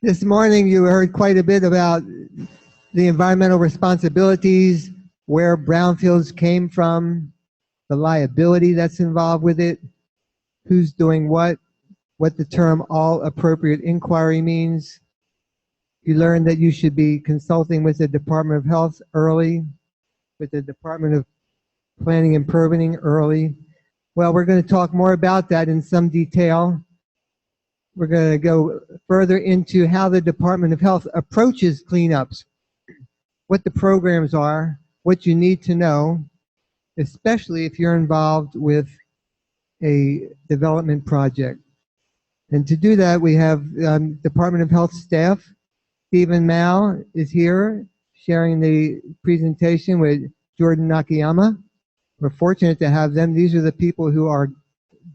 This morning you heard quite a bit about the environmental responsibilities, where brownfields came from, the liability that's involved with it, who's doing what the term all appropriate inquiry means. You learned that you should be consulting with the Department of Health early, with the Department of Planning and Permitting early. Well, we're going to talk more about that in some detail. We're going to go further into how the Department of Health approaches cleanups, what the programs are, what you need to know, especially if you're involved with a development project. And to do that, we have Department of Health staff. Stephen Mao is here sharing the presentation with Jordan Nakayama. We're fortunate to have them. These are the people who are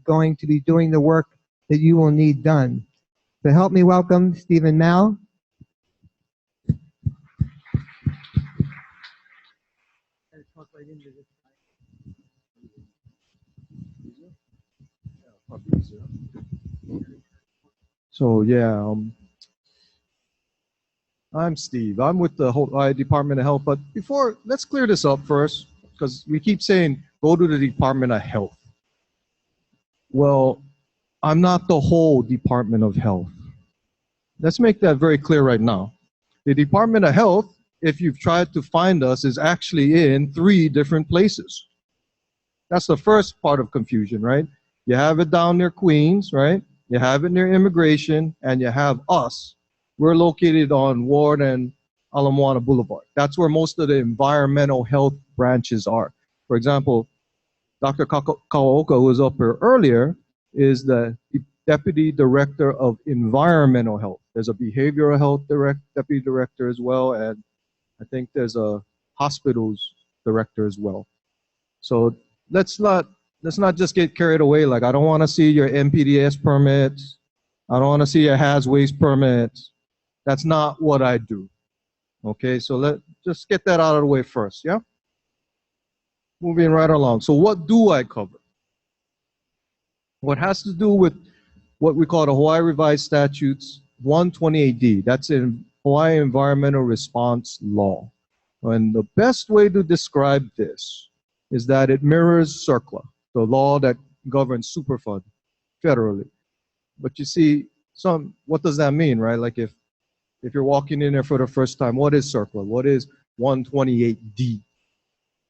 going to be doing the work that you will need done. So help me welcome Stephen Mao. So yeah, I'm Steve. I'm with the Hawaii Department of Health. But before, let's clear this up first, because we keep saying go to the Department of Health. Well, I'm not the whole Department of Health. Let's make that very clear right now. The Department of Health, if you've tried to find us, is actually in 3 different places. That's the first part of confusion, right? You have it down near Queens, right? You have it near Immigration, and you have us. We're located on Ward and Ala Moana Boulevard. That's where most of the environmental health branches are. For example, Dr. Kawaoka, who was up here earlier, is the Deputy Director of Environmental Health. There's a Behavioral Health Deputy Director as well, and I think there's a Hospitals Director as well. So let's not just get carried away. Like, I don't want to see your NPDES permits. I don't want to see your Has waste permits. That's not what I do. Okay, so let's just get that out of the way first, yeah? Moving right along. So what do I cover? What has to do with what we call the Hawaii Revised Statutes 128D. That's in Hawaii Environmental Response Law. And the best way to describe this is that it mirrors CERCLA, the law that governs Superfund federally. But you see, what does that mean, right? Like if you're walking in there for the first time, what is CERCLA? What is 128D?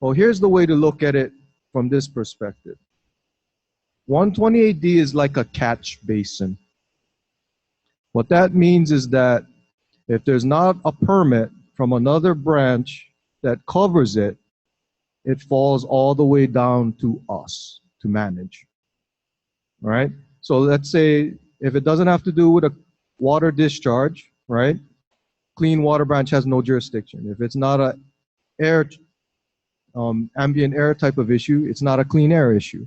Well, here's the way to look at it from this perspective. 128D is like a catch basin. What that means is that if there's not a permit from another branch that covers it, it falls all the way down to us to manage. All right? So let's say if it doesn't have to do with a water discharge, right? Clean water branch has no jurisdiction. If it's not a ambient air type of issue, it's not a clean air issue.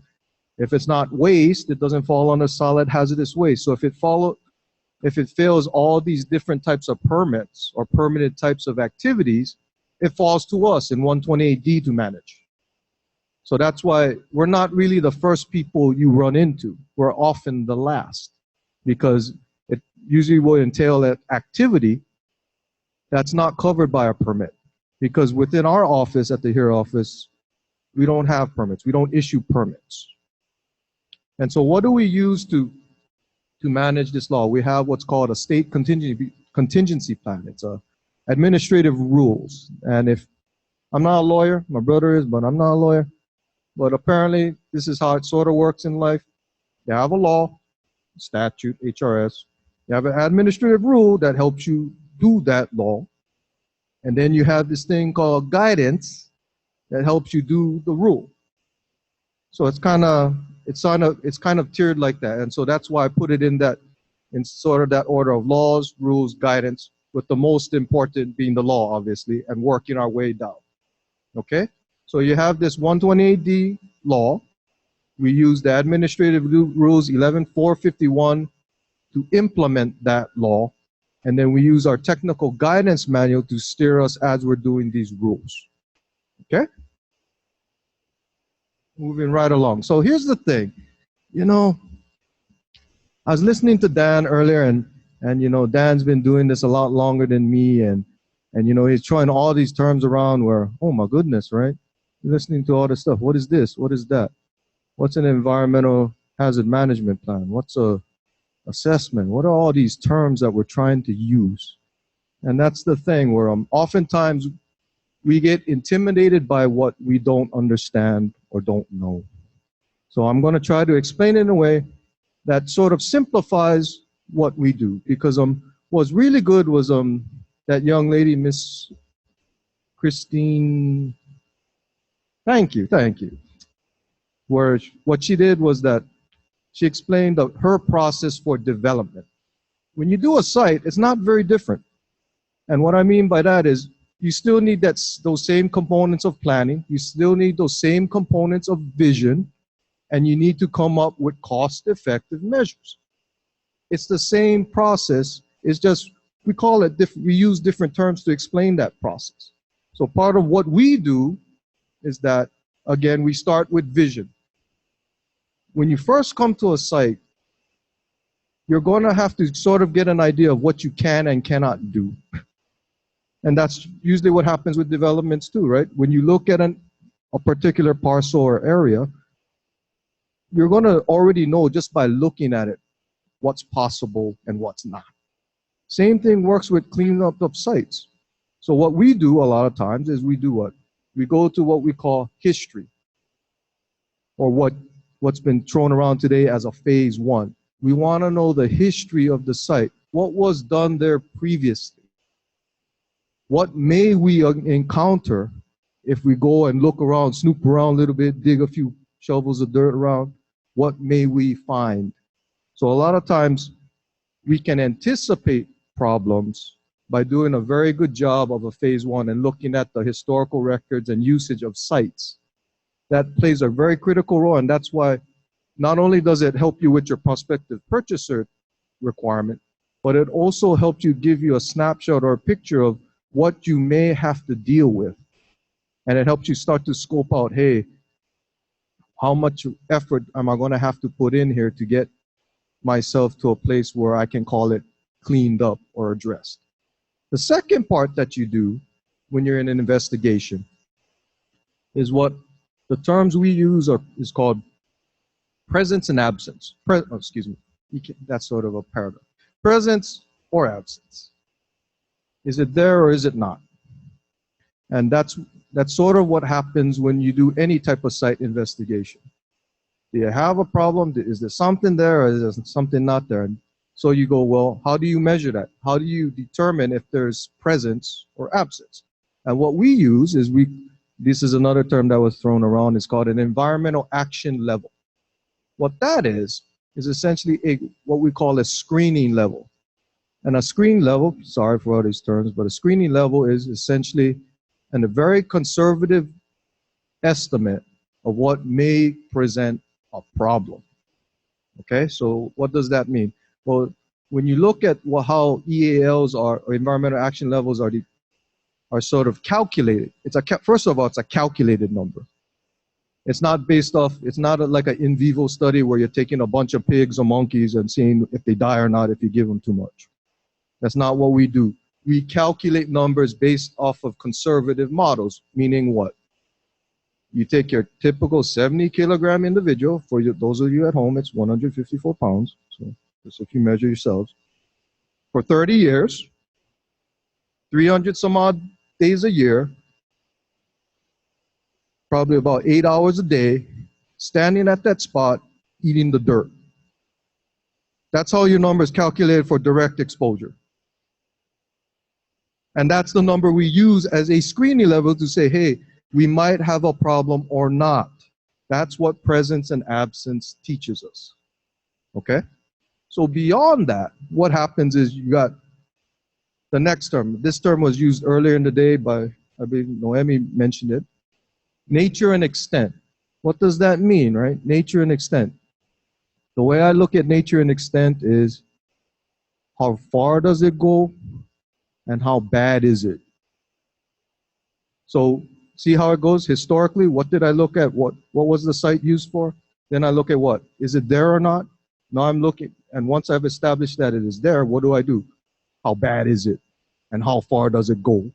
If it's not waste, it doesn't fall under solid hazardous waste. So if it fails all these different types of permits or permitted types of activities, it falls to us in 128D to manage. So that's why we're not really the first people you run into. We're often the last, because it usually will entail an activity that's not covered by a permit. Because within our office, at the HEER office, we don't have permits. We don't issue permits. And so what do we use to manage this law? We have what's called a state contingency plan. It's administrative rules. And if I'm not a lawyer, my brother is, but I'm not a lawyer. But apparently, this is how it sort of works in life. You have a law, statute, HRS. You have an administrative rule that helps you do that law. And then you have this thing called guidance that helps you do the rule. So it's kind of tiered like that. And so that's why I put it in sort of that order of laws, rules, guidance, with the most important being the law, obviously, and working our way down. Okay? So you have this 128D law. We use the administrative rules 11451 to implement that law. And then we use our technical guidance manual to steer us as we're doing these rules. Okay? Moving right along. So here's the thing. You know, I was listening to Dan earlier, and And, Dan's been doing this a lot longer than me. And he's throwing all these terms around where, oh my goodness, right? Listening to all this stuff. What is this? What is that? What's an environmental hazard management plan? What's a assessment? What are all these terms that we're trying to use? And that's the thing where oftentimes we get intimidated by what we don't understand or don't know. So I'm going to try to explain it in a way that sort of simplifies what we do. Because what's really good was that young lady, Miss Christine. Thank you. Where what she did was that she explained her process for development. When you do a site, it's not very different. And what I mean by that is you still need those same components of planning. You still need those same components of vision. And you need to come up with cost-effective measures. It's the same process. It's just we call it we use different terms to explain that process. So part of what we do is that, again, we start with vision. When you first come to a site, you're going to have to sort of get an idea of what you can and cannot do. And that's usually what happens with developments too, right? When you look at a particular parcel or area, you're going to already know just by looking at it what's possible and what's not. Same thing works with cleaning up of sites. So what we do a lot of times is we do what? We go to what we call history, or what's been thrown around today as a phase one. We want to know the history of the site. What was done there previously? What may we encounter if we go and look around, snoop around a little bit, dig a few shovels of dirt around? What may we find? So a lot of times we can anticipate problems by doing a very good job of a phase one and looking at the historical records and usage of sites. That plays a very critical role, and that's why not only does it help you with your prospective purchaser requirement, but it also helps you give you a snapshot or a picture of what you may have to deal with. And it helps you start to scope out, hey, how much effort am I going to have to put in here to get myself to a place where I can call it cleaned up or addressed. The second part that you do when you're in an investigation is what the terms we use is called presence and absence. That's sort of a paragraph. Presence or absence. Is it there or is it not? And that's sort of what happens when you do any type of site investigation. Do you have a problem? Is there something there or is there something not there? And so you go, well, how do you measure that? How do you determine if there's presence or absence? And what we use is this is another term that was thrown around. It's called an environmental action level. What that is essentially what we call a screening level. And a screening level, sorry for all these terms, but a screening level is essentially a very conservative estimate of what may present a problem. Okay, so what does that mean? Well, when you look at how EALs or environmental action levels are sort of calculated, first of all, it's a calculated number. It's not based off, it's not like an in vivo study where you're taking a bunch of pigs or monkeys and seeing if they die or not if you give them too much. That's not what we do. We calculate numbers based off of conservative models, meaning what? You take your typical 70-kilogram individual. For those of you at home, it's 154 pounds. So just if you measure yourselves. For 30 years, 300 some odd days a year, probably about 8 hours a day, standing at that spot, eating the dirt. That's how your number is calculated for direct exposure. And that's the number we use as a screening level to say, hey, we might have a problem or not. That's what presence and absence teaches us. Okay? So beyond that, what happens is you got the next term. This term was used earlier in the day by, I believe Noemi mentioned it. Nature and extent. What does that mean, right? Nature and extent. The way I look at nature and extent is how far does it go and how bad is it? So see how it goes historically? What did I look at? What was the site used for? Then I look at what? Is it there or not? Now I'm looking And once I've established that it is there, what do? How bad is it? And how far does it go?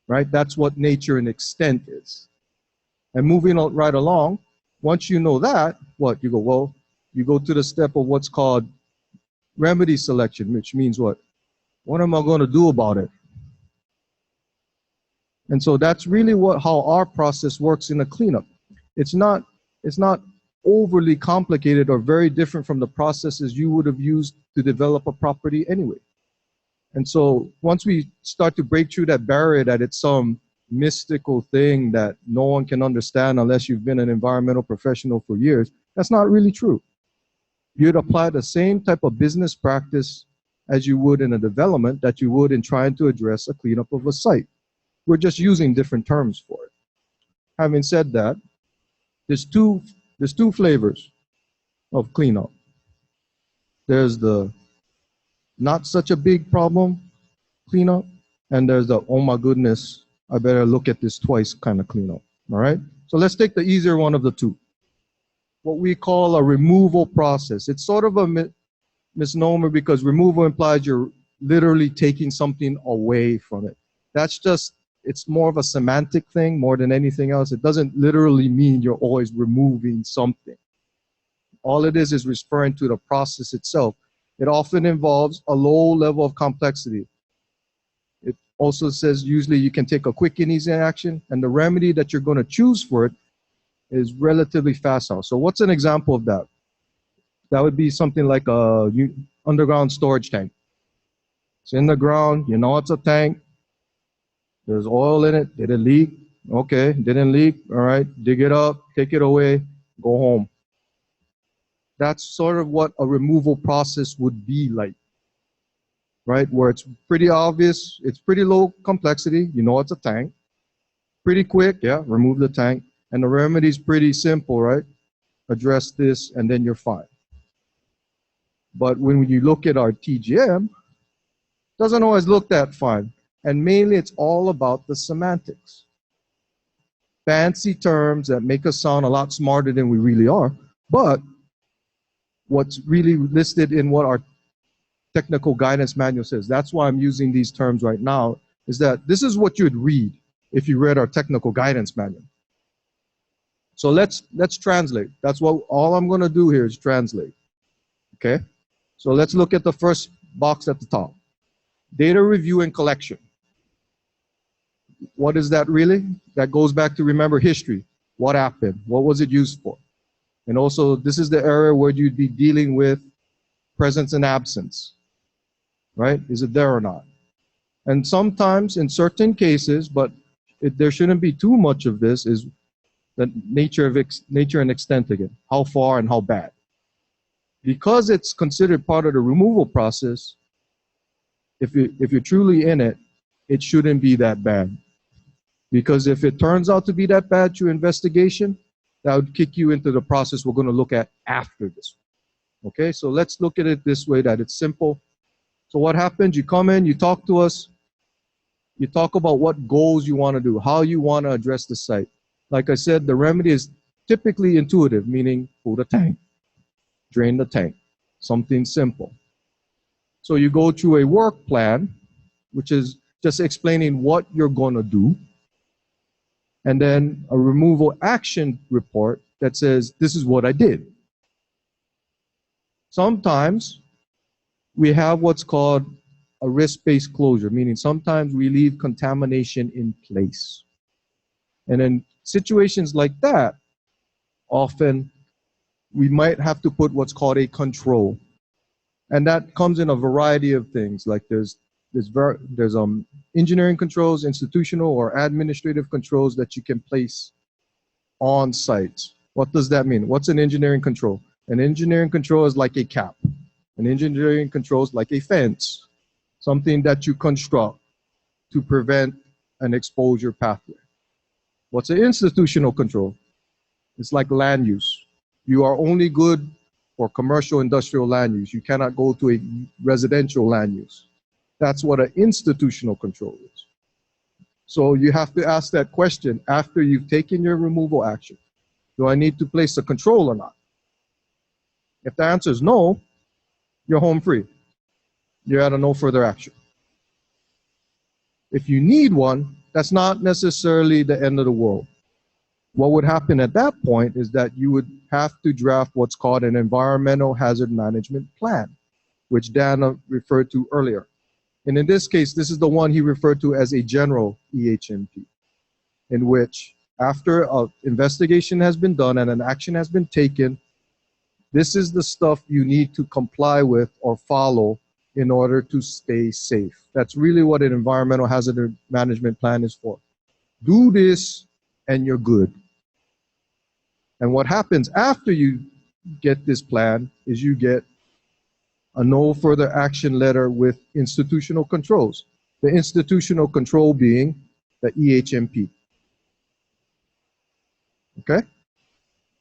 Right? That's what nature and extent is. And moving right along, once you know that, what? You go, well, you go to the step of what's called remedy selection, which means what? What am I going to do about it? And so that's really how our process works in a cleanup. It's not overly complicated or very different from the processes you would have used to develop a property anyway. And so once we start to break through that barrier that it's some mystical thing that no one can understand unless you've been an environmental professional for years, that's not really true. You'd apply the same type of business practice as you would in a development that you would in trying to address a cleanup of a site. We're just using different terms for it. Having said that, there's two flavors of cleanup. There's the not such a big problem cleanup, and there's the, oh my goodness, I better look at this twice kind of cleanup. All right? So let's take the easier one of the two. What we call a removal process. It's sort of a misnomer because removal implies you're literally taking something away from it. That's just, it's more of a semantic thing more than anything else. It doesn't literally mean you're always removing something. All it is referring to the process itself. It often involves a low level of complexity. It also says usually you can take a quick and easy action, and the remedy that you're going to choose for it is relatively facile. So what's an example of that? That would be something like a underground storage tank. It's in the ground, you know it's a tank. There's oil in it. Did it leak? Okay, didn't leak. All right, dig it up, take it away, go home. That's sort of what a removal process would be like, right? Where it's pretty obvious, it's pretty low complexity, you know it's a tank. Pretty quick, yeah, remove the tank. And the remedy's pretty simple, right? Address this and then you're fine. But when you look at our TGM, it doesn't always look that fine. And mainly it's all about the semantics. Fancy terms that make us sound a lot smarter than we really are. But what's really listed in what our technical guidance manual says, that's why I'm using these terms right now, is that this is what you'd read if you read our technical guidance manual. So let's translate. That's what all I'm going to do here is translate. Okay? So let's look at the first box at the top. Data review and collection. What is that really? That goes back to remember history. What happened? What was it used for? And also, this is the area where you'd be dealing with presence and absence. Right? Is it there or not? And sometimes, in certain cases, but there shouldn't be too much of this, is the nature and extent again. How far and how bad. Because it's considered part of the removal process, if you're truly in it, it shouldn't be that bad. Because if it turns out to be that bad through investigation, that would kick you into the process we're going to look at after this. Okay, so let's look at it this way, that it's simple. So what happens? You come in, you talk to us, you talk about what goals you want to do, how you want to address the site. Like I said, the remedy is typically intuitive, meaning pull the tank, drain the tank, something simple. So you go through a work plan, which is just explaining what you're going to do, and then a removal action report that says, this is what I did. Sometimes we have what's called a risk-based closure, meaning sometimes we leave contamination in place. And in situations like that, often we might have to put what's called a control. And that comes in a variety of things, like there's engineering controls, institutional or administrative controls that you can place on sites. What does that mean? What's an engineering control? An engineering control is like a cap. An engineering control is like a fence, something that you construct to prevent an exposure pathway. What's an institutional control? It's like land use. You are only good for commercial industrial land use. You cannot go to a residential land use. That's what an institutional control is. So you have to ask that question after you've taken your removal action. Do I need to place a control or not? If the answer is no, you're home free. You're at a no further action. If you need one, that's not necessarily the end of the world. What would happen at that point is that you would have to draft what's called an environmental hazard management plan, which Dan referred to earlier. And in this case, this is the one he referred to as a general EHMP, in which after an investigation has been done and an action has been taken, this is the stuff you need to comply with or follow in order to stay safe. That's really what an environmental hazard management plan is for. Do this and you're good. And what happens after you get this plan is you get a no further action letter with institutional controls. The institutional control being the EHMP. Okay?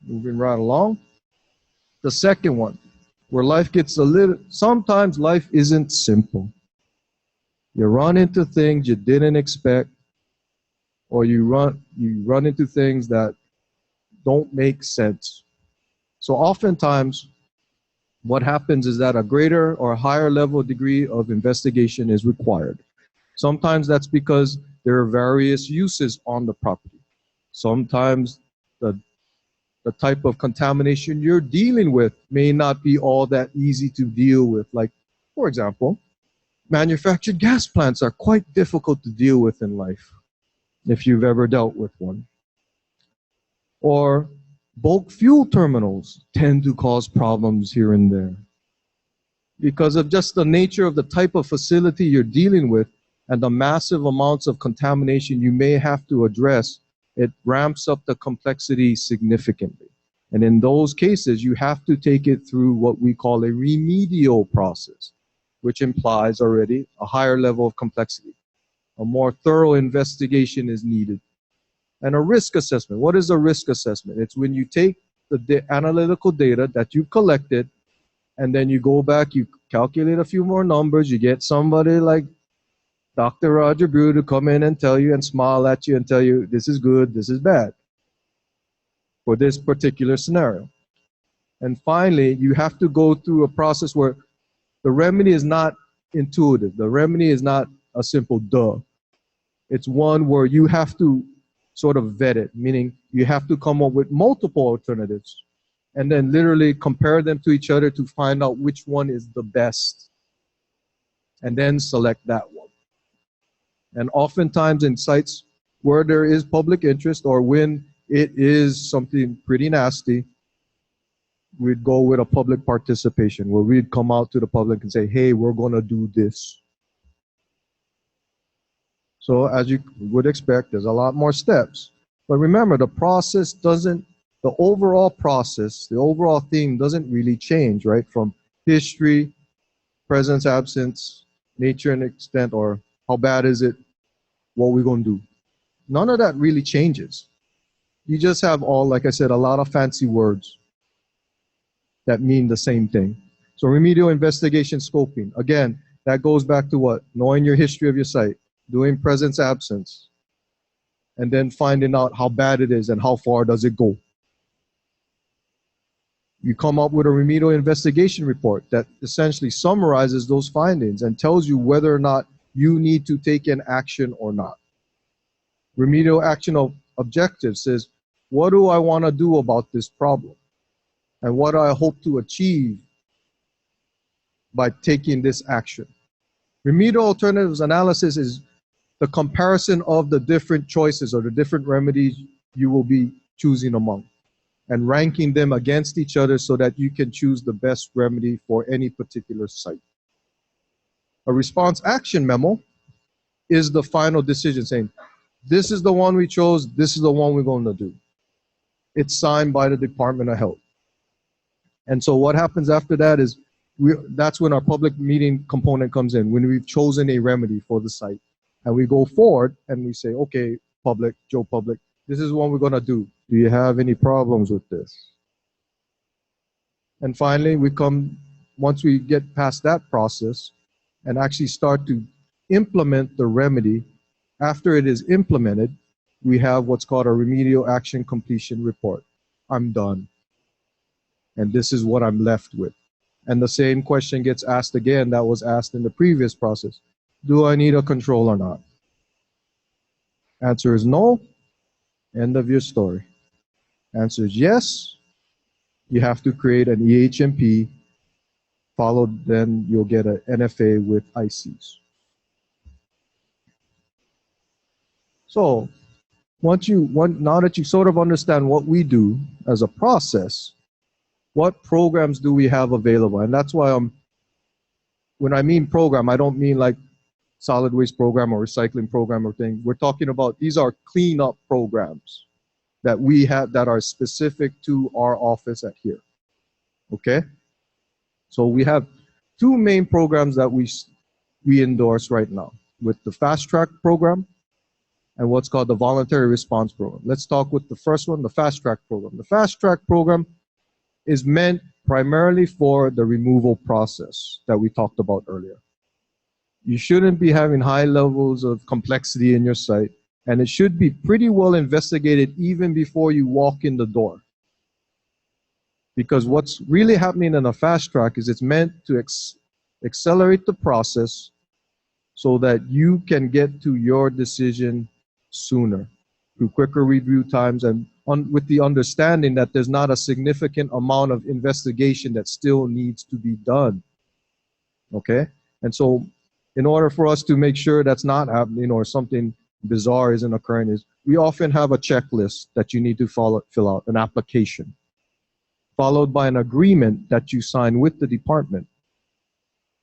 Moving right along. The second one, where life gets a little, sometimes life isn't simple. You run into things you didn't expect, or you run into things that don't make sense. So oftentimes, what happens is that a greater or higher level degree of investigation is required. Sometimes that's because there are various uses on the property. Sometimes the type of contamination you're dealing with may not be all that easy to deal with. Like, for example, manufactured gas plants are quite difficult to deal with in life, if you've ever dealt with one. Or bulk fuel terminals tend to cause problems here and there because of just the nature of the type of facility you're dealing with and the massive amounts of contamination you may have to address. It ramps up the complexity significantly. And in those cases, you have to take it through what we call a remedial process, which implies already a higher level of complexity. A more thorough investigation is needed. And a risk assessment. What is a risk assessment? It's when you take the analytical data that you collected, and then you go back, you calculate a few more numbers, you get somebody like Dr. Roger Brew to come in and tell you and smile at you and tell you this is good, this is bad for this particular scenario. And finally, you have to go through a process where the remedy is not intuitive. The remedy is not a simple duh. It's one where you have to sort of vet it, meaning you have to come up with multiple alternatives and then literally compare them to each other to find out which one is the best and then select that one. And oftentimes in sites where there is public interest or when it is something pretty nasty, we'd go with a public participation where we'd come out to the public and say, hey, we're going to do this. So as you would expect, there's a lot more steps. But remember, the process doesn't, the overall process, the overall theme doesn't really change, right? From history, presence, absence, nature and extent, or how bad is it, what we're going to do. None of that really changes. You just have all, like I said, a lot of fancy words that mean the same thing. So remedial investigation scoping, again, that goes back to what? Knowing your history of your site, doing presence absence, and then finding out how bad it is and how far does it go. You come up with a remedial investigation report that essentially summarizes those findings and tells you whether or not you need to take an action or not. Remedial action objective says, what do I want to do about this problem? And what do I hope to achieve by taking this action? Remedial alternatives analysis is the comparison of the different choices or the different remedies you will be choosing among and ranking them against each other so that you can choose the best remedy for any particular site. A response action memo is the final decision saying, this is the one we chose, this is the one we're going to do. It's signed by the Department of Health. And so what happens after that is, that's when our public meeting component comes in, when we've chosen a remedy for the site. And we go forward and we say, okay, public, Joe Public, this is what we're going to do. Do you have any problems with this? And finally, we come, once we get past that process and actually start to implement the remedy, after it is implemented, we have what's called a remedial action completion report. I'm done. And this is what I'm left with. And the same question gets asked again that was asked in the previous process. Do I need a control or not? Answer is no. End of your story. Answer is yes. You have to create an EHMP, followed then you'll get an NFA with ICs. So now that you sort of understand what we do as a process, what programs do we have available? And that's why when I mean program, I don't mean like solid waste program or recycling program or thing. We're talking about these are cleanup programs that we have that are specific to our office at HEER. Okay? So we have two main programs that we endorse right now with the fast track program and what's called the Voluntary Response Program. Let's talk with the first one, the fast track program. The fast track program is meant primarily for the removal process that we talked about earlier. You shouldn't be having high levels of complexity in your site, and it should be pretty well investigated even before you walk in the door. Because what's really happening in a fast track is it's meant to accelerate the process so that you can get to your decision sooner through quicker review times and with the understanding that there's not a significant amount of investigation that still needs to be done. Okay? And so in order for us to make sure that's not happening or something bizarre isn't occurring, is we often have a checklist that you need to fill out, an application, followed by an agreement that you sign with the department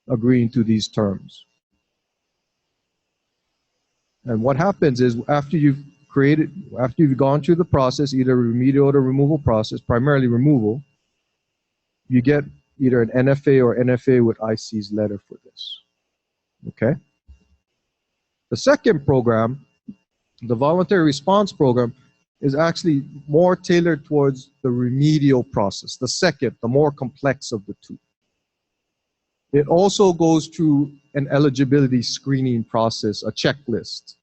agreeing to these terms. And what happens is after you've gone through the process, either remedial or removal process, primarily removal, you get either an NFA or NFA with IC's letter for this. Okay? The second program, the Voluntary Response Program, is actually more tailored towards the remedial process, the second, the more complex of the two. It also goes through an eligibility screening process, a checklist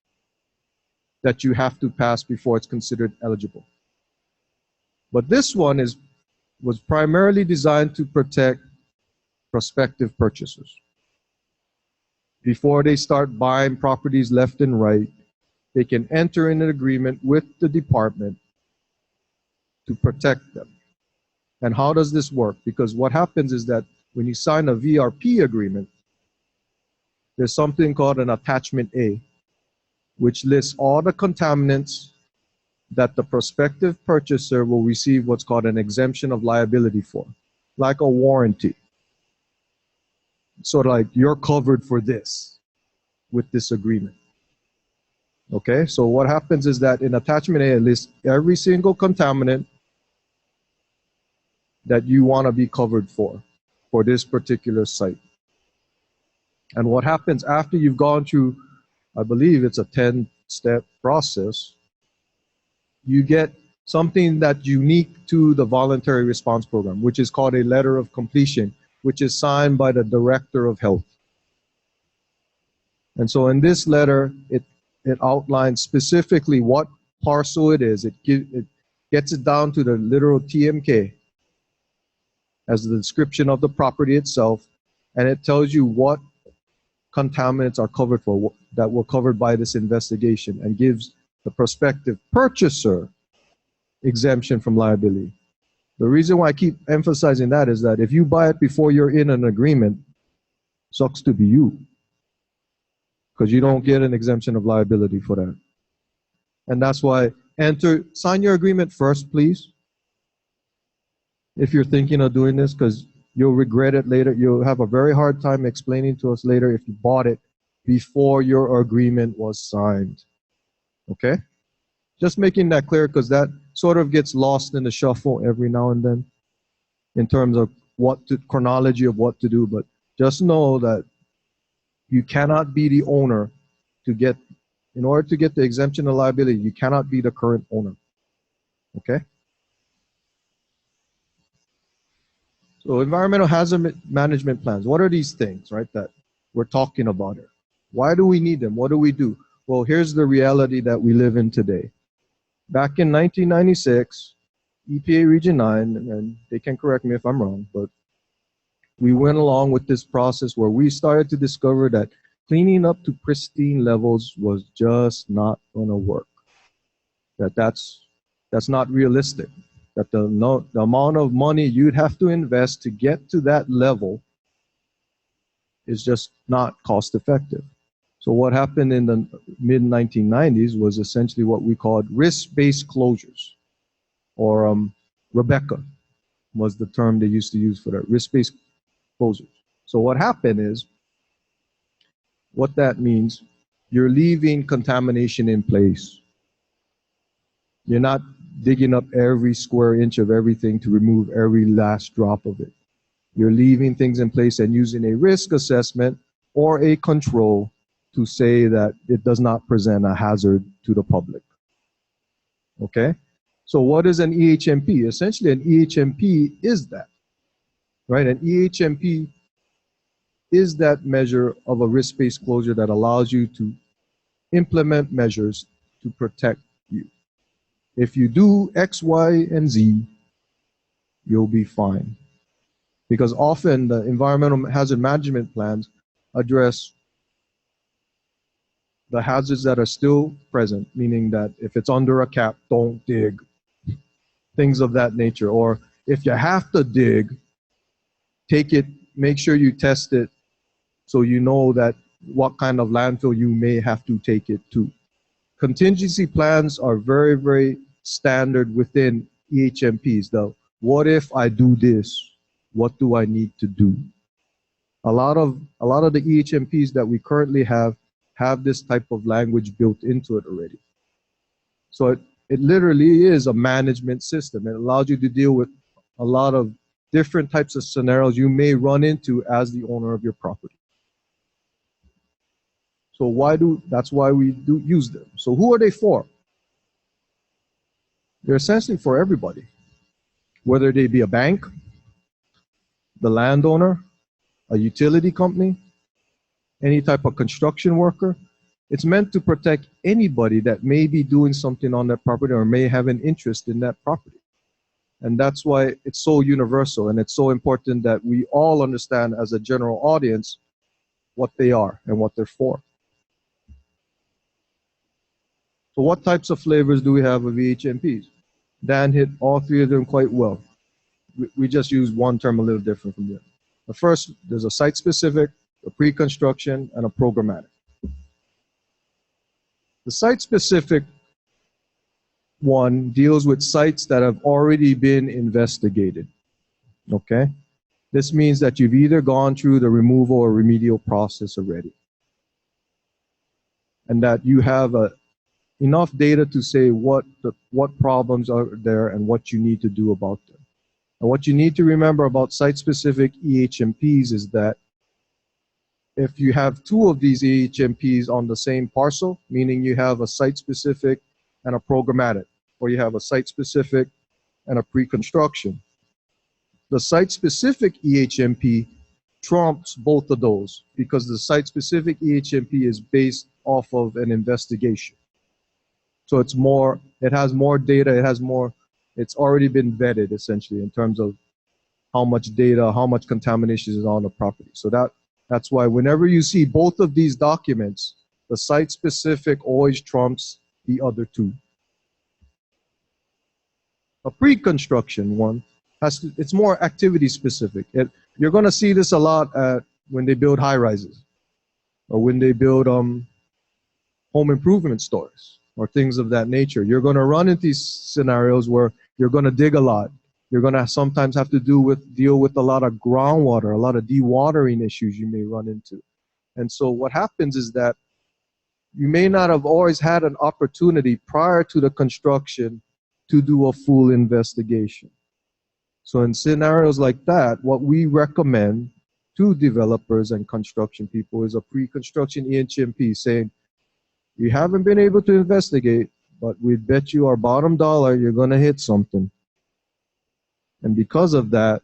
that you have to pass before it's considered eligible. But this one was primarily designed to protect prospective purchasers. Before they start buying properties left and right, they can enter in an agreement with the department to protect them. And how does this work? Because what happens is that when you sign a VRP agreement, there's something called an Attachment A, which lists all the contaminants that the prospective purchaser will receive what's called an exemption of liability for, like a warranty. Sort of like you're covered for this with this agreement. Okay, so what happens is that in Attachment A, it lists every single contaminant that you want to be covered for this particular site. And what happens after you've gone through, I believe it's a 10-step process, you get something that's unique to the Voluntary Response Program, which is called a letter of completion, which is signed by the Director of Health. And so in this letter, it outlines specifically what parcel it is. It gets it down to the literal TMK as the description of the property itself, and it tells you what contaminants are covered for, that were covered by this investigation, and gives the prospective purchaser exemption from liability. The reason why I keep emphasizing that is that if you buy it before you're in an agreement, sucks to be you, because you don't get an exemption of liability for that. And that's why sign your agreement first, please, if you're thinking of doing this, because you'll regret it later. You'll have a very hard time explaining to us later if you bought it before your agreement was signed. Okay? Just making that clear, because that sort of gets lost in the shuffle every now and then in terms of chronology of what to do. But just know that you cannot be the owner in order to get the exemption of liability, you cannot be the current owner. Okay? So environmental hazard management plans, what are these things, right, that we're talking about here? Why do we need them? What do we do? Well, here's the reality that we live in today. Back in 1996, EPA Region 9, and they can correct me if I'm wrong, but we went along with this process where we started to discover that cleaning up to pristine levels was just not going to work. That's not realistic. That the amount of money you'd have to invest to get to that level is just not cost effective. So what happened in the mid-1990s was essentially what we called risk-based closures, or Rebecca was the term they used to use for that, risk-based closures. So what happened is, what that means, you're leaving contamination in place. You're not digging up every square inch of everything to remove every last drop of it. You're leaving things in place and using a risk assessment or a control to say that it does not present a hazard to the public. Okay? So what is an EHMP? Essentially, an EHMP is that, right? An EHMP is that measure of a risk-based closure that allows you to implement measures to protect you. If you do X, Y, and Z, you'll be fine. Because often the environmental hazard management plans address the hazards that are still present, meaning that if it's under a cap, don't dig, things of that nature. Or if you have to dig, take it, make sure you test it so you know that what kind of landfill you may have to take it to. Contingency plans are very, very standard within EHMPs, though. What if I do this? What do I need to do? A lot of the EHMPs that we currently have this type of language built into it already. So it literally is a management system. It allows you to deal with a lot of different types of scenarios you may run into as the owner of your property. So that's why we do use them. So who are they for? They're essentially for everybody, whether they be a bank, the landowner, a utility company, any type of construction worker. It's meant to protect anybody that may be doing something on that property or may have an interest in that property. And that's why it's so universal, and it's so important that we all understand as a general audience what they are and what they're for. So what types of flavors do we have of EHMPs? Dan hit all three of them quite well. We just use one term a little different from the other. The first, there's a site-specific, a pre-construction, and a programmatic. The site-specific one deals with sites that have already been investigated, okay? This means that you've either gone through the removal or remedial process already, and that you have enough data to say what problems are there and what you need to do about them. And what you need to remember about site-specific EHMPs is that if you have two of these EHMPs on the same parcel, meaning you have a site-specific and a programmatic, or you have a site-specific and a pre-construction, the site-specific EHMP trumps both of those because the site-specific EHMP is based off of an investigation. So it has more data, it's already been vetted essentially in terms of how much data, how much contamination is on the property. So that's why whenever you see both of these documents, the site-specific always trumps the other two. A pre-construction one, it's more activity-specific. You're going to see this a lot when they build high-rises or when they build home improvement stores or things of that nature. You're going to run into these scenarios where you're going to dig a lot. You're going to sometimes have to deal with a lot of groundwater, a lot of dewatering issues you may run into. And so what happens is that you may not have always had an opportunity prior to the construction to do a full investigation. So in scenarios like that, what we recommend to developers and construction people is a pre-construction EHMP saying, you haven't been able to investigate, but we bet you our bottom dollar you're going to hit something. And because of that,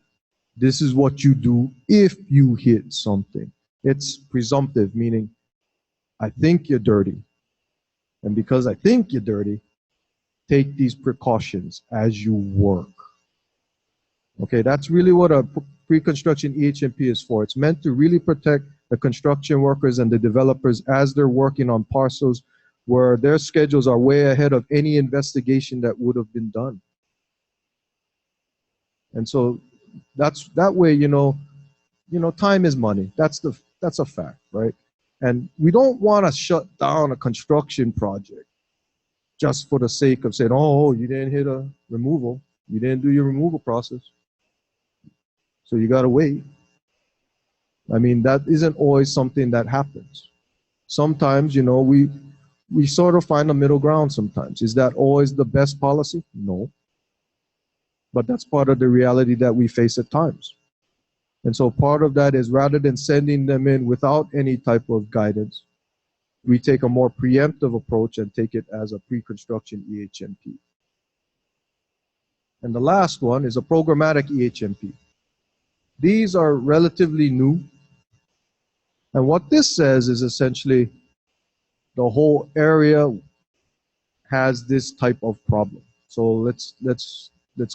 this is what you do if you hit something. It's presumptive, meaning I think you're dirty. And because I think you're dirty, take these precautions as you work. Okay, that's really what a pre-construction EHMP is for. It's meant to really protect the construction workers and the developers as they're working on parcels where their schedules are way ahead of any investigation that would have been done. And so that's that way, time is money. That's a fact, right? And we don't want to shut down a construction project just for the sake of saying, oh, you didn't hit a removal. You didn't do your removal process. So you got to wait. I mean, that isn't always something that happens. Sometimes, we sort of find a middle ground sometimes. Is that always the best policy? No. But that's part of the reality that we face at times. And so part of that is rather than sending them in without any type of guidance, we take a more preemptive approach and take it as a pre-construction EHMP. And the last one is a programmatic EHMP. These are relatively new. And what this says is essentially the whole area has this type of problem. So let's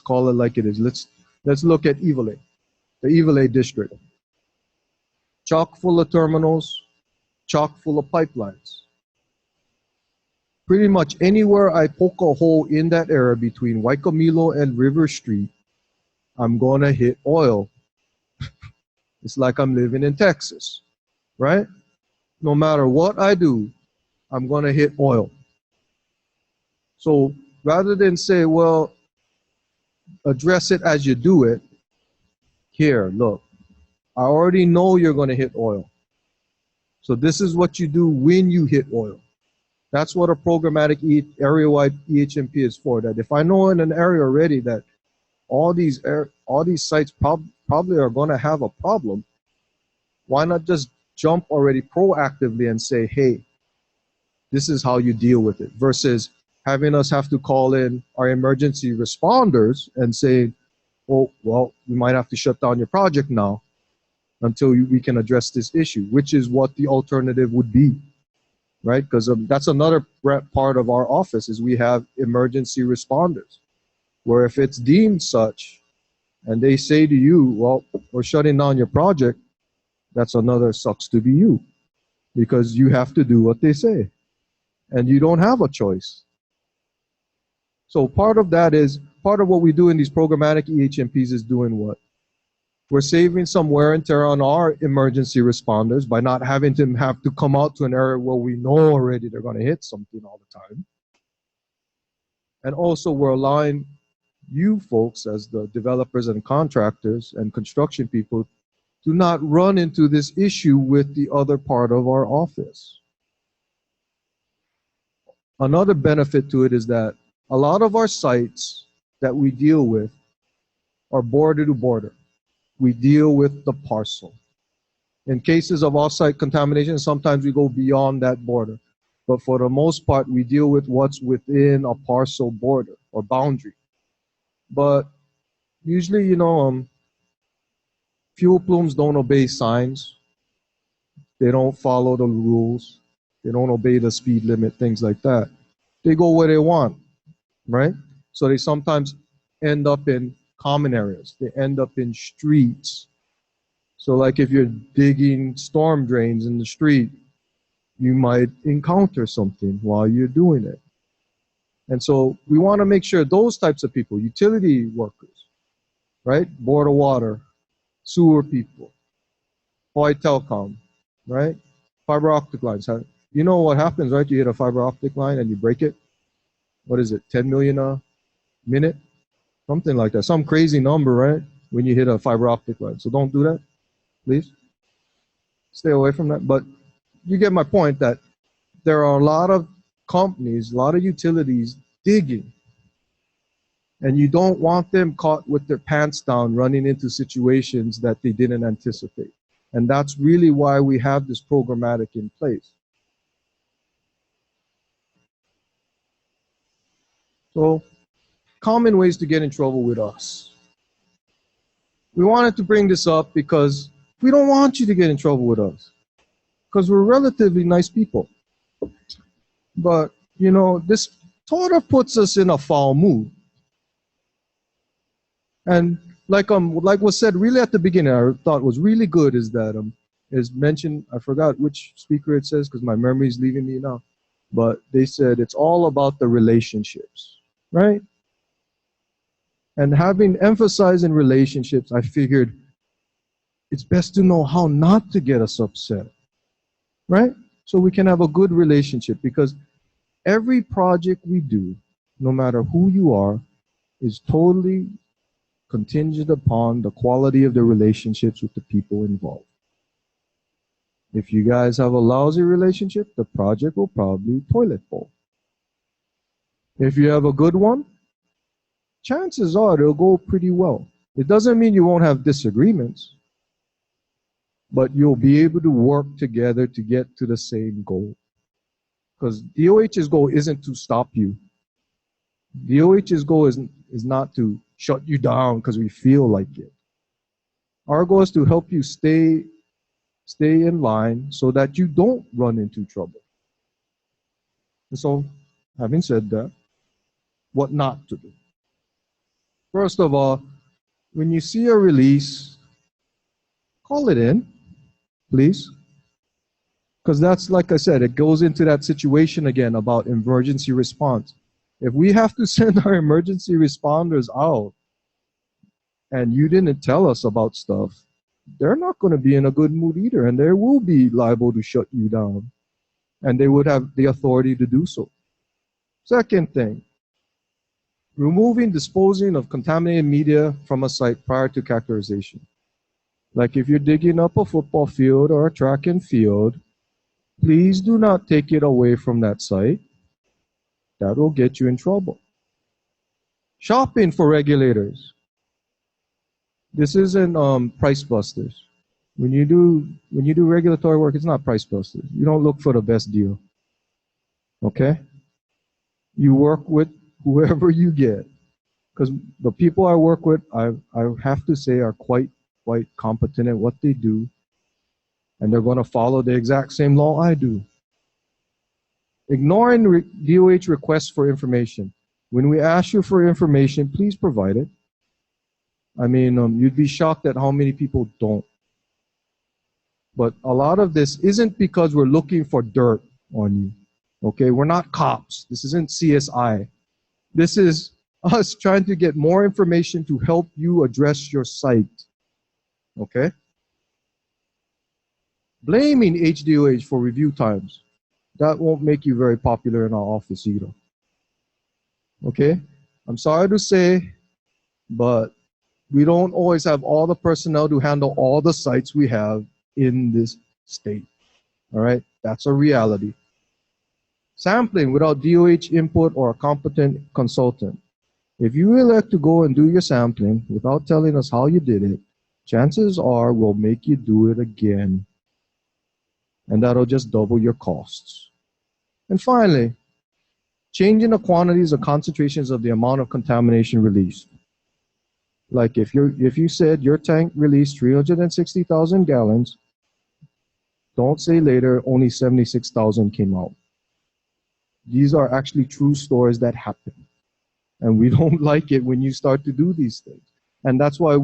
call it like it is. Let's look at Evile, the Evile district. Chock full of terminals, chock full of pipelines. Pretty much anywhere I poke a hole in that area between Waikamilo and River Street, I'm gonna hit oil. It's like I'm living in Texas, right? No matter what I do, I'm gonna hit oil. So rather than say, well, address it as you do it, here, look, I already know you're gonna hit oil. So this is what you do when you hit oil. That's what a programmatic area-wide EHMP is for. That if I know in an area already that all these sites probably are going to have a problem, why not just jump already proactively and say, hey, this is how you deal with it, versus having us have to call in our emergency responders and say, oh, well, we might have to shut down your project now until we can address this issue, which is what the alternative would be. Right? Because that's another part of our office is we have emergency responders, where if it's deemed such and they say to you, well, we're shutting down your project, that's another sucks to be you, because you have to do what they say and you don't have a choice. So part of what we do in these programmatic EHMPs is doing what? We're saving some wear and tear on our emergency responders by not having them have to come out to an area where we know already they're going to hit something all the time. And also we're allowing you folks as the developers and contractors and construction people to not run into this issue with the other part of our office. Another benefit to it is that a lot of our sites that we deal with are border to border. We deal with the parcel. In cases of off-site contamination, sometimes we go beyond that border. But for the most part, we deal with what's within a parcel border or boundary. But usually, fuel plumes don't obey signs. They don't follow the rules. They don't obey the speed limit, things like that. They go where they want, right? So they sometimes end up in common areas. They end up in streets. So like if you're digging storm drains in the street, you might encounter something while you're doing it. And so we want to make sure those types of people, utility workers, right? Board of water, sewer people, Hawaii telecom, right? Fiber optic lines. You know what happens, right? You hit a fiber optic line and you break it. What is it, 10 million a minute? Something like that, some crazy number, right? When you hit a fiber optic line. So don't do that, please. Stay away from that. But you get my point that there are a lot of companies, a lot of utilities digging. And you don't want them caught with their pants down running into situations that they didn't anticipate. And that's really why we have this programmatic in place. So, common ways to get in trouble with us. We wanted to bring this up because we don't want you to get in trouble with us, because we're relatively nice people. But, this sort of puts us in a foul mood. And like was said really at the beginning, I thought was really good is that is mentioned. I forgot which speaker it says because my memory is leaving me now, but they said it's all about the relationships, right? And having emphasized in relationships, I figured it's best to know how not to get us upset, right? So we can have a good relationship, because every project we do, no matter who you are, is totally contingent upon the quality of the relationships with the people involved. If you guys have a lousy relationship, the project will probably toilet bowl. If you have a good one, chances are it'll go pretty well. It doesn't mean you won't have disagreements, but you'll be able to work together to get to the same goal. Because DOH's goal isn't to stop you. DOH's goal is not to shut you down because we feel like it. Our goal is to help you stay in line so that you don't run into trouble. And so, having said that, what not to do? First of all, when you see a release, call it in, please. Because that's, like I said, it goes into that situation again about emergency response. If we have to send our emergency responders out and you didn't tell us about stuff, they're not going to be in a good mood either, and they will be liable to shut you down, and they would have the authority to do so. Second thing, disposing of contaminated media from a site prior to characterization. Like if you're digging up a football field or a track and field, please do not take it away from that site. That will get you in trouble. Shopping for regulators. This isn't price busters. When you do regulatory work, it's not price busters. You don't look for the best deal. Okay? You work with whoever you get. Because the people I work with, I have to say, are quite competent at what they do. And they're going to follow the exact same law I do. Ignoring DOH requests for information. When we ask you for information, please provide it. I mean, you'd be shocked at how many people don't. But a lot of this isn't because we're looking for dirt on you. Okay, we're not cops. This isn't CSI. This is us trying to get more information to help you address your site. Okay? Blaming HDOH for review times. That won't make you very popular in our office either. Okay? I'm sorry to say, but we don't always have all the personnel to handle all the sites we have in this state. All right? That's a reality. Sampling without DOH input or a competent consultant. If you elect to go and do your sampling without telling us how you did it, chances are we'll make you do it again. And that'll just double your costs. And finally, changing the quantities or concentrations of the amount of contamination released. Like if you said your tank released 360,000 gallons, don't say later only 76,000 came out. These are actually true stories that happen. And we don't like it when you start to do these things. And that's why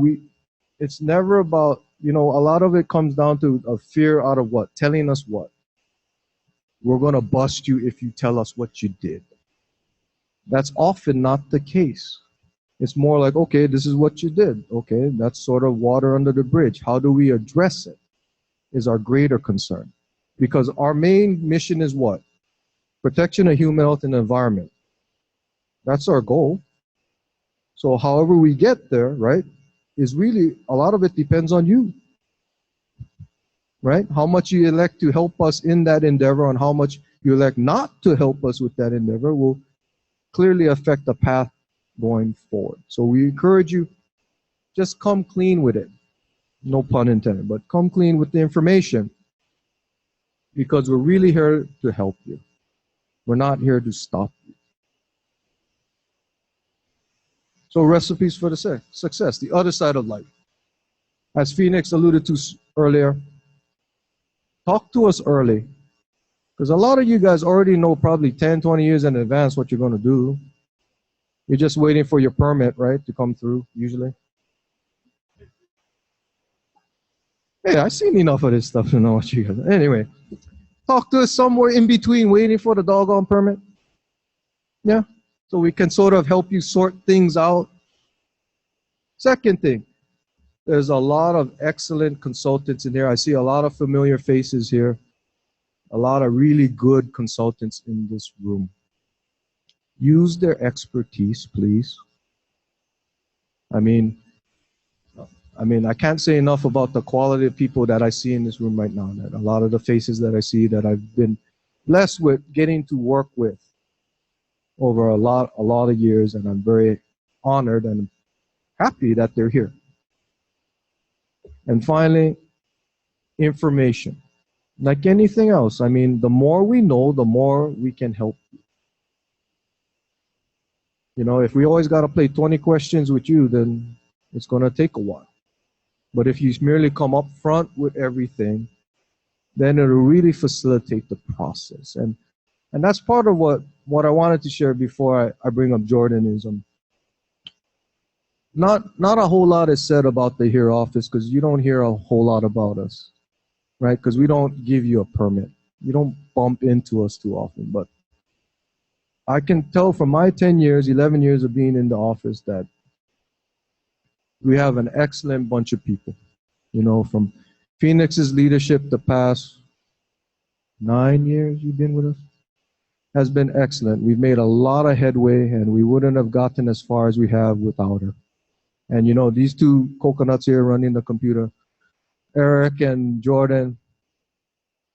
it's never about, a lot of it comes down to a fear out of what? Telling us what? We're going to bust you if you tell us what you did. That's often not the case. It's more like, okay, this is what you did. Okay, that's sort of water under the bridge. How do we address it is our greater concern. Because our main mission is what? Protection of human health and environment. That's our goal. So however we get there, right, is really, a lot of it depends on you. Right? How much you elect to help us in that endeavor and how much you elect not to help us with that endeavor will clearly affect the path going forward. So we encourage you, just come clean with it. No pun intended, but come clean with the information, because we're really here to help you. We're not here to stop you. So recipes for the success, the other side of life. As Phoenix alluded to earlier, talk to us early, because a lot of you guys already know probably 10, 20 years in advance what you're going to do. You're just waiting for your permit, right, to come through, usually. Hey, I've seen enough of this stuff to know what you guys. Anyway, talk to us somewhere in between waiting for the doggone permit. Yeah, so we can sort of help you sort things out. Second thing, there's a lot of excellent consultants in here. I see a lot of familiar faces here. A lot of really good consultants in this room. Use their expertise, please. I mean, I can't say enough about the quality of people that I see in this room right now. That a lot of the faces that I see that I've been blessed with getting to work with over a lot of years, and I'm very honored and happy that they're here. And finally, information. Like anything else, I mean, the more we know, the more we can help you. You know, if we always got to play 20 questions with you, then it's going to take a while. But if you merely come up front with everything, then it'll really facilitate the process. And that's part of what I wanted to share before I bring up Jordan is not a whole lot is said about the HEER office because you don't hear a whole lot about us, right? Because we don't give you a permit. You don't bump into us too often. But I can tell from my 10 years, 11 years of being in the office that we have an excellent bunch of people, you know, from Phoenix's leadership the past 9 years you've been with us has been excellent. We've made a lot of headway and we wouldn't have gotten as far as we have without her. And you know, these two coconuts here running the computer, Eric and Jordan,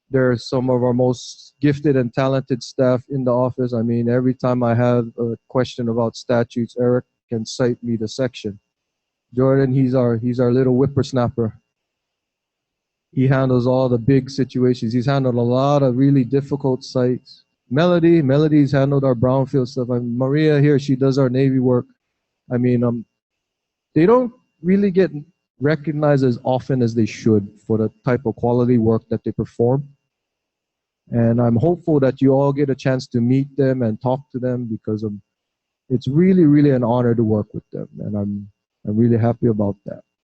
they're some of our most gifted and talented staff in the office. I mean, every time I have a question about statutes, Eric can cite me the section. Jordan, he's our little whippersnapper. He handles all the big situations. He's handled a lot of really difficult sites. Melody's handled our brownfield stuff. Maria here, she does our Navy work. I mean, they don't really get recognized as often as they should for the type of quality work that they perform. And I'm hopeful that you all get a chance to meet them and talk to them because it's really, really an honor to work with them. And I'm really happy about that.